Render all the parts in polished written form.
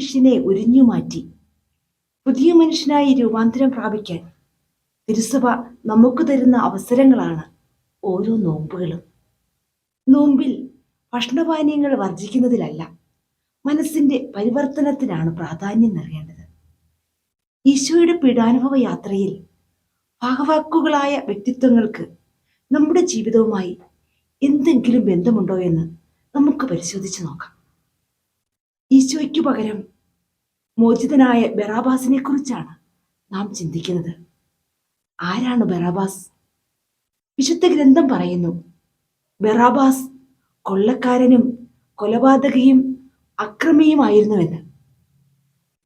മനുഷ്യനെ ഉരിഞ്ഞുമാറ്റി പുതിയ മനുഷ്യനായി രൂപാന്തരം പ്രാപിക്കാൻ തിരുസഭ നമുക്ക് തരുന്ന അവസരങ്ങളാണ് ഓരോ നോമ്പുകളും. നോമ്പിൽ ഭക്ഷണപാനീയങ്ങൾ വർജിക്കുന്നതിലല്ല, മനസ്സിന്റെ പരിവർത്തനത്തിനാണ് പ്രാധാന്യം നൽകേണ്ടത്. ഈശോയുടെ പീഡാനുഭവ യാത്രയിൽ ഭാഗവാക്കുകളായ വ്യക്തിത്വങ്ങൾക്ക് നമ്മുടെ ജീവിതവുമായി എന്തെങ്കിലും ബന്ധമുണ്ടോ എന്ന് നമുക്ക് പരിശോധിച്ച് നോക്കാം. ഈശോയ്ക്കു പകരം മോചിതനായ ബറാബാസിനെ കുറിച്ചാണ് നാം ചിന്തിക്കുന്നത്. ആരാണ് ബറാബാസ്? വിശുദ്ധ ഗ്രന്ഥം പറയുന്നു, ബറാബാസ് കൊള്ളക്കാരനും കൊലപാതകയും അക്രമിയുമായിരുന്നുവെന്ന്.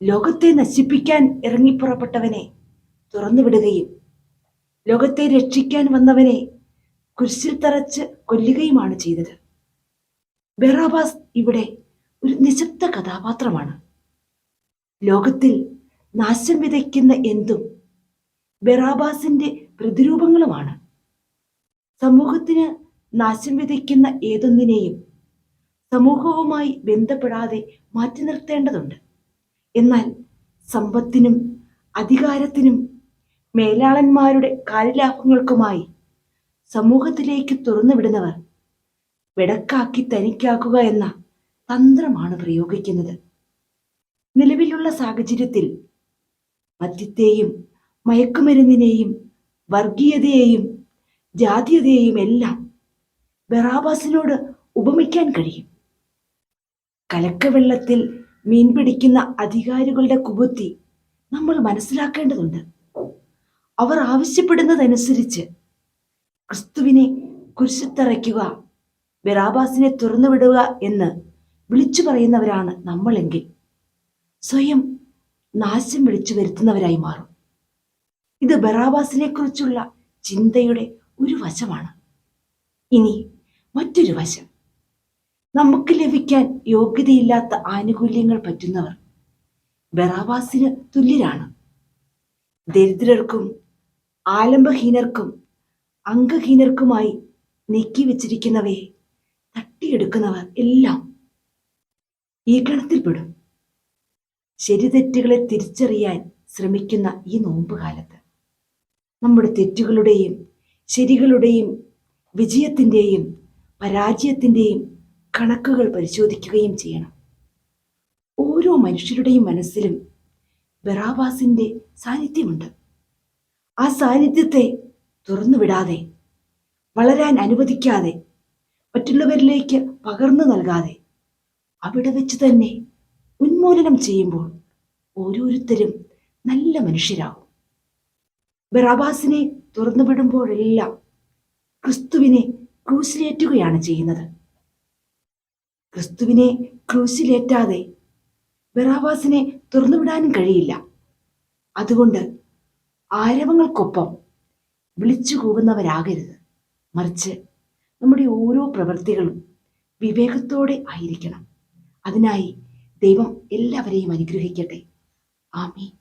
ലോകത്തെ നശിപ്പിക്കാൻ ഇറങ്ങിപ്പുറപ്പെട്ടവനെ തുറന്നുവിടുകയും ലോകത്തെ രക്ഷിക്കാൻ വന്നവനെ കുരിശിൽ തറച്ച് കൊല്ലുകയുമാണ് ചെയ്തത്. ബറാബാസ് ഇവിടെ ഒരു നിശബ്ദ കഥാപാത്രമാണ്. ലോകത്തിൽ നാശം വിതയ്ക്കുന്ന എന്തും ബറാബാസിന്റെ പ്രതിരൂപങ്ങളുമാണ്. സമൂഹത്തിന് നാശം വിതയ്ക്കുന്ന ഏതൊന്നിനെയും സമൂഹവുമായി ബന്ധപ്പെടാതെ മാറ്റി നിർത്തേണ്ടതുണ്ട്. എന്നാൽ സമ്പത്തിനും അധികാരത്തിനും മേലാളന്മാരുടെ കാര്യലാഭങ്ങൾക്കുമായി സമൂഹത്തിലേക്ക് തുറന്നുവിടുന്നവർ വെടക്കാക്കി തനിക്കാക്കുക എന്ന തന്ത്രമാണ് പ്രയോഗിക്കുന്നത്. നിലവിലുള്ള സാഹചര്യത്തിൽ മദ്യത്തെയും മയക്കുമരുന്നിനെയും വർഗീയതയെയും ജാതീയതയെയും എല്ലാം ബറാബാസിനോട് ഉപമിക്കാൻ കഴിയും. കലക്കവെള്ളത്തിൽ മീൻ പിടിക്കുന്ന അധികാരികളുടെ കുബുദ്ധി നമ്മൾ മനസ്സിലാക്കേണ്ടതുണ്ട്. അവർ ആവശ്യപ്പെടുന്നതനുസരിച്ച് ക്രിസ്തുവിനെ കുരിശിത്തറയ്ക്കുക, ബറാബാസിനെ തുറന്നുവിടുക എന്ന് വിളിച്ചു പറയുന്നവരാണ് നമ്മളെങ്കിൽ സ്വയം നാശം വിളിച്ചു വരുത്തുന്നവരായി മാറും. ഇത് ബറാബാസിനെ കുറിച്ചുള്ള ചിന്തയുടെ ഒരു വശമാണ്. ഇനി മറ്റൊരു വശം, നമുക്ക് ലഭിക്കാൻ യോഗ്യതയില്ലാത്ത ആനുകൂല്യങ്ങൾ പറ്റുന്നവർ ബറാബാസിന് തുല്യരാണ്. ദരിദ്രർക്കും ആലംബഹീനർക്കും അംഗഹീനർക്കുമായി നീക്കി വെച്ചിരിക്കുന്നവയെ തട്ടിയെടുക്കുന്നവർ എല്ലാം ഈ ഗണത്തിൽപ്പെടും. ശരിതെറ്റുകളെ തിരിച്ചറിയാൻ ശ്രമിക്കുന്ന ഈ നോമ്പുകാലത്ത് നമ്മുടെ തെറ്റുകളുടെയും ശരികളുടെയും വിജയത്തിൻ്റെയും പരാജയത്തിൻ്റെയും കണക്കുകൾ പരിശോധിക്കുകയും ചെയ്യണം. ഓരോ മനുഷ്യരുടെയും മനസ്സിലും ബറാബാസിന്റെ സാന്നിധ്യമുണ്ട്. ആ സാന്നിധ്യത്തെ തുറന്നുവിടാതെ, വളരാൻ അനുവദിക്കാതെ, മറ്റുള്ളവരിലേക്ക് പകർന്നു നൽകാതെ അവിടെ വെച്ച് തന്നെ ഉന്മൂലനം ചെയ്യുമ്പോൾ ഓരോരുത്തരും നല്ല മനുഷ്യരാകും. ബറാബാസിനെ തുറന്നുവിടുമ്പോഴെല്ലാം ക്രിസ്തുവിനെ ക്രൂശിലേറ്റുകയാണ് ചെയ്യുന്നത്. ക്രിസ്തുവിനെ ക്രൂശിലേറ്റാതെ ബറാബാസിനെ തുറന്നുവിടാനും കഴിയില്ല. അതുകൊണ്ട് ആരവങ്ങൾക്കൊപ്പം വിളിച്ചു കൂവുന്നവരാകരുത്. മറിച്ച് നമ്മുടെ ഓരോ പ്രവൃത്തികളും വിവേകത്തോടെ ആയിരിക്കണം. അതിനായി ദൈവം എല്ലാവരെയും അനുഗ്രഹിക്കട്ടെ. ആമേൻ.